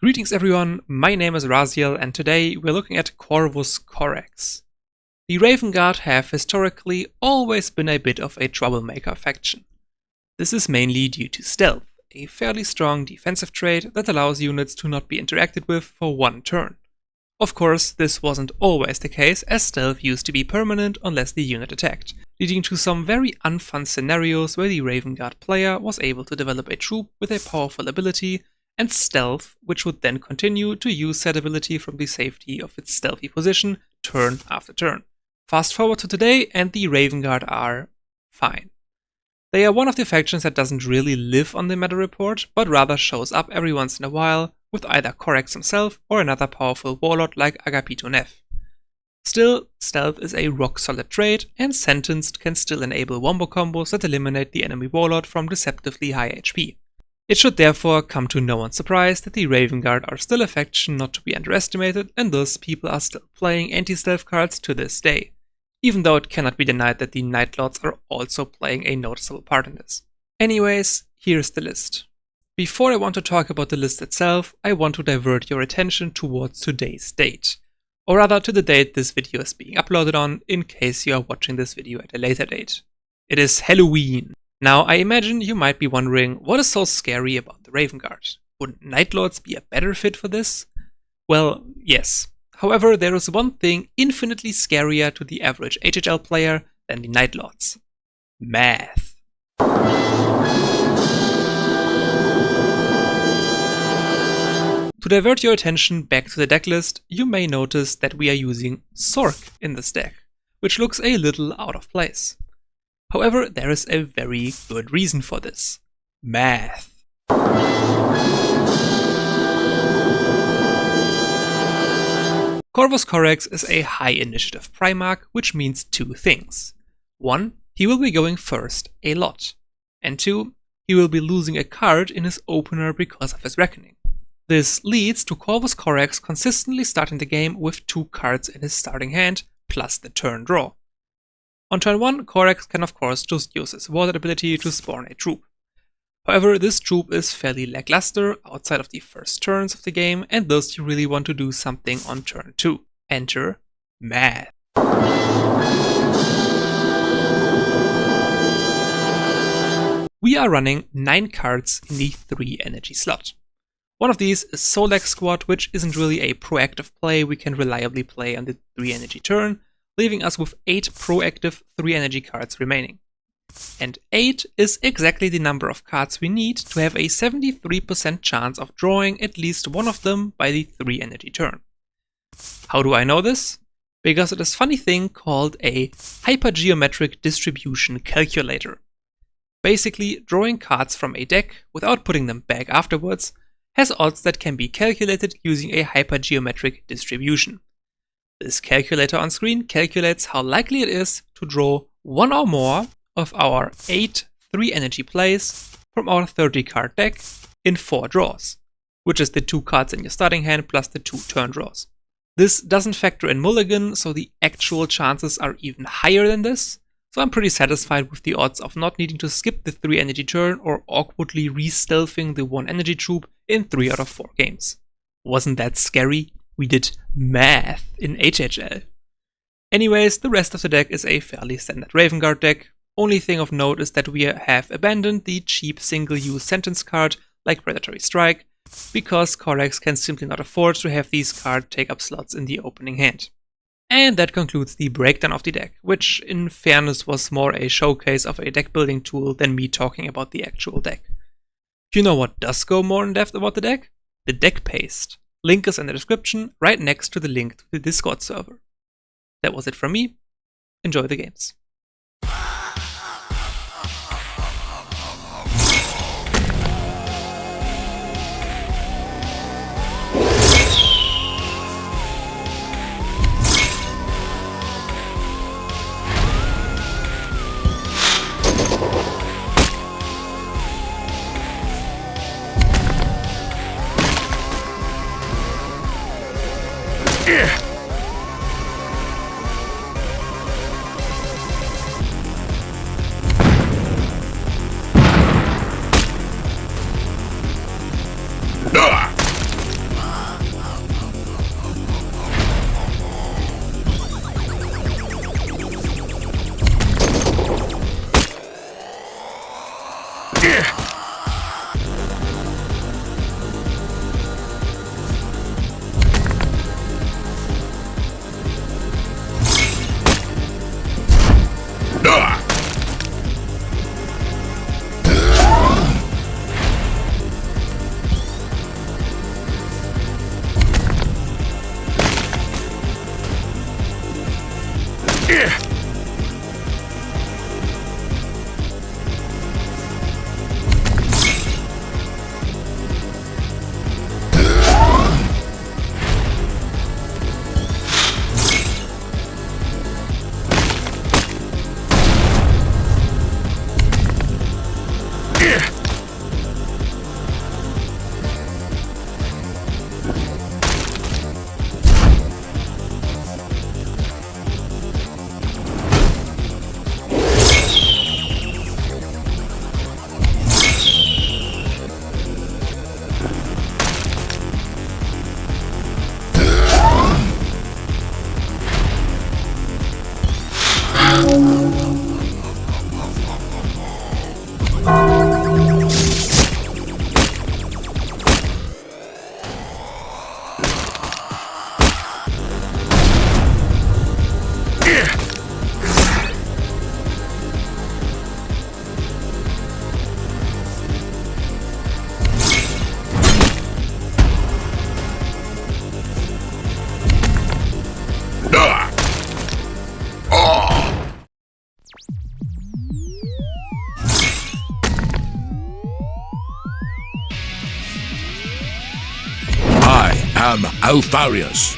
Greetings everyone, my name is Raziel and today we're looking at Corvus Corax. The Raven Guard have historically always been a bit of a troublemaker faction. This is mainly due to stealth, a fairly strong defensive trait that allows units to not be interacted with for one turn. Of course, this wasn't always the case, as stealth used to be permanent unless the unit attacked, leading to some very unfun scenarios where the Raven Guard player was able to develop a troop with a powerful ability and stealth, which would then continue to use said ability from the safety of its stealthy position turn after turn. Fast forward to today and the Raven Guard are fine. They are one of the factions that doesn't really live on the meta report, but rather shows up every once in a while with either Corax himself or another powerful warlord like Agapito Neff. Still, stealth is a rock-solid trait, and Sentenced can still enable wombo combos that eliminate the enemy warlord from deceptively high HP. It should therefore come to no one's surprise that the Raven Guard are still a faction not to be underestimated, and thus people are still playing anti-stealth cards to this day, even though it cannot be denied that the Night Lords are also playing a noticeable part in this. Anyways, here's the list. Before I want to talk about the list itself, I want to divert your attention towards today's date, or rather to the date this video is being uploaded on, in case you are watching this video at a later date. It is Halloween. Now, I imagine you might be wondering, what is so scary about the Raven Guard? Wouldn't Night Lords be a better fit for this? Well, yes. However, there is one thing infinitely scarier to the average HHL player than the Night Lords. Math. To divert your attention back to the decklist, you may notice that we are using Sorc in this deck, which looks a little out of place. However, there is a very good reason for this. Math. Corvus Corax is a High Initiative Primarch, which means two things. 1. He will be going first a lot. And 2. He will be losing a card in his opener because of his Reckoning. This leads to Corvus Corax consistently starting the game with 2 cards in his starting hand, plus the turn draw. On turn 1, Corax can of course just use his warlord ability to spawn a troop. However, this troop is fairly lackluster outside of the first turns of the game, and thus you really want to do something on turn 2. Enter Math. We are running 9 cards in the 3 energy slot. One of these is Solak Squad, which isn't really a proactive play we can reliably play on the 3 energy turn, leaving us with 8 proactive 3 energy cards remaining. And 8 is exactly the number of cards we need to have a 73% chance of drawing at least one of them by the 3 energy turn. How do I know this? Because of this funny thing called a hypergeometric distribution calculator. Basically, drawing cards from a deck without putting them back afterwards has odds that can be calculated using a hypergeometric distribution. This calculator on screen calculates how likely it is to draw one or more of our 8 3 energy plays from our 30 card deck in 4 draws, which is the 2 cards in your starting hand plus the 2 turn draws. This doesn't factor in mulligan, so the actual chances are even higher than this, so I'm pretty satisfied with the odds of not needing to skip the 3 energy turn or awkwardly re-stealthing the 1 energy troop in 3 out of 4 games. Wasn't that scary? We did math in HHL. Anyways, the rest of the deck is a fairly standard Raven Guard deck. Only thing of note is that we have abandoned the cheap single-use sentence card like Predatory Strike, because Corax can simply not afford to have these cards take up slots in the opening hand. And that concludes the breakdown of the deck, which in fairness was more a showcase of a deck building tool than me talking about the actual deck. You know what does go more in depth about the deck? The deckpaste. Link is in the description, right next to the link to the Discord server. That was it from me. Enjoy the games. I am Alpharius.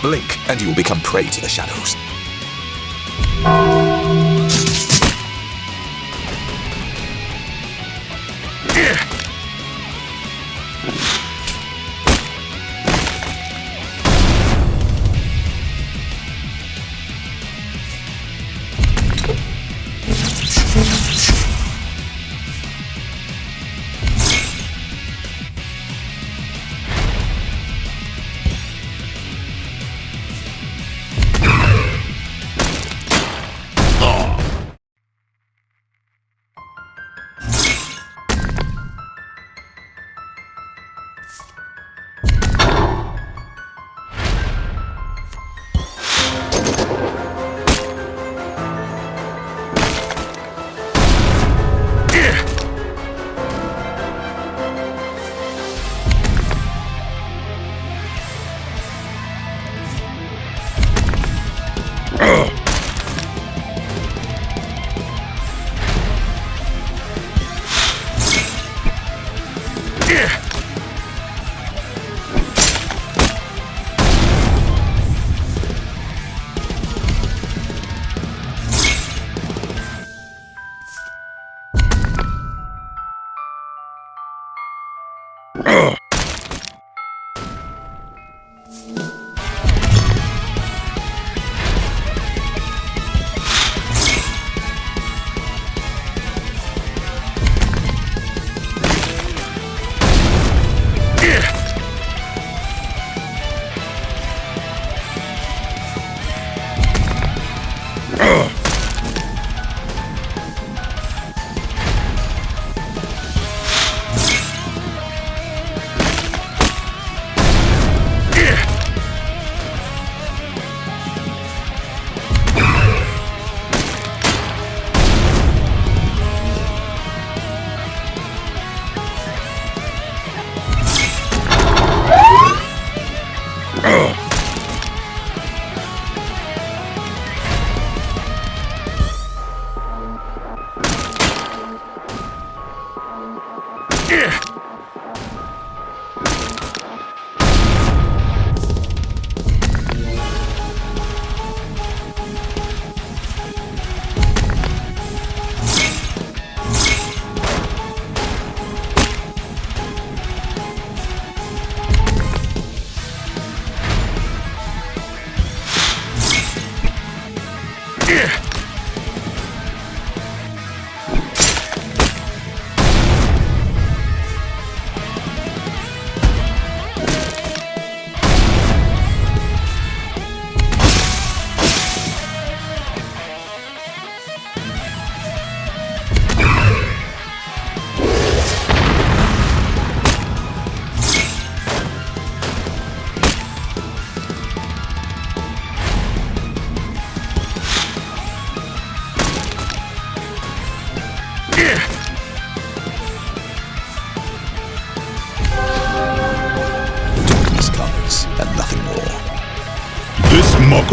Blink, and you will become prey to the shadows.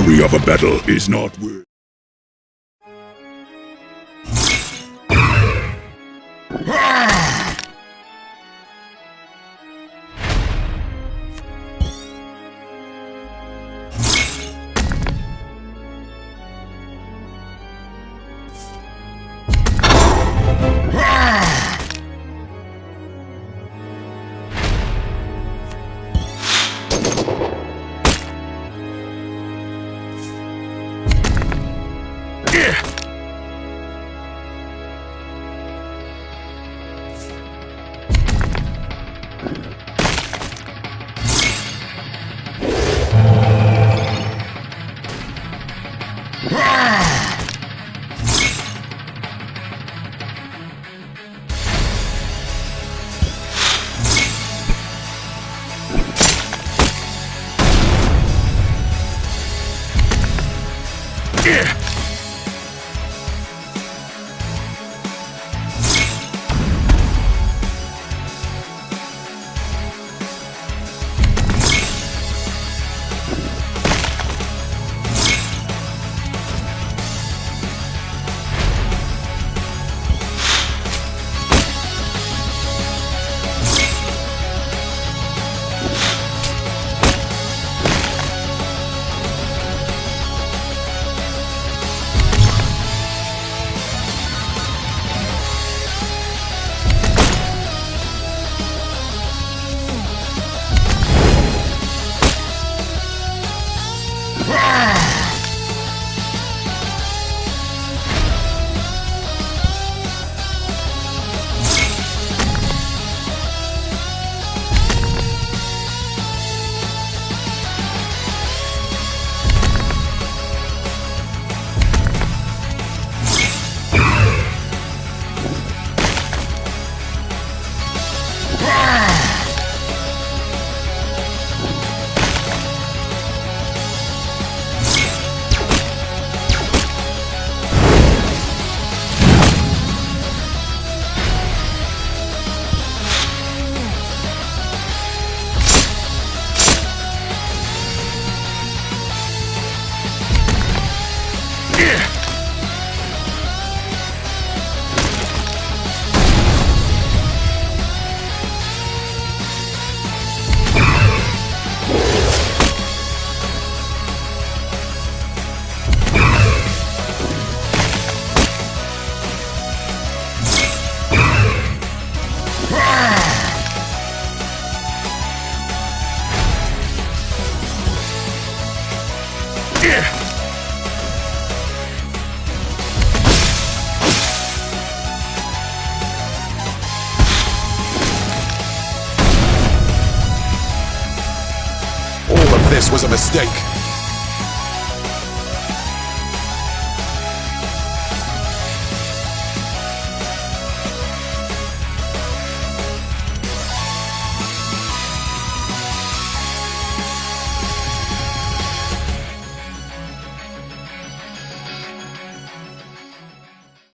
mockery of a battle is not worth. This was a mistake.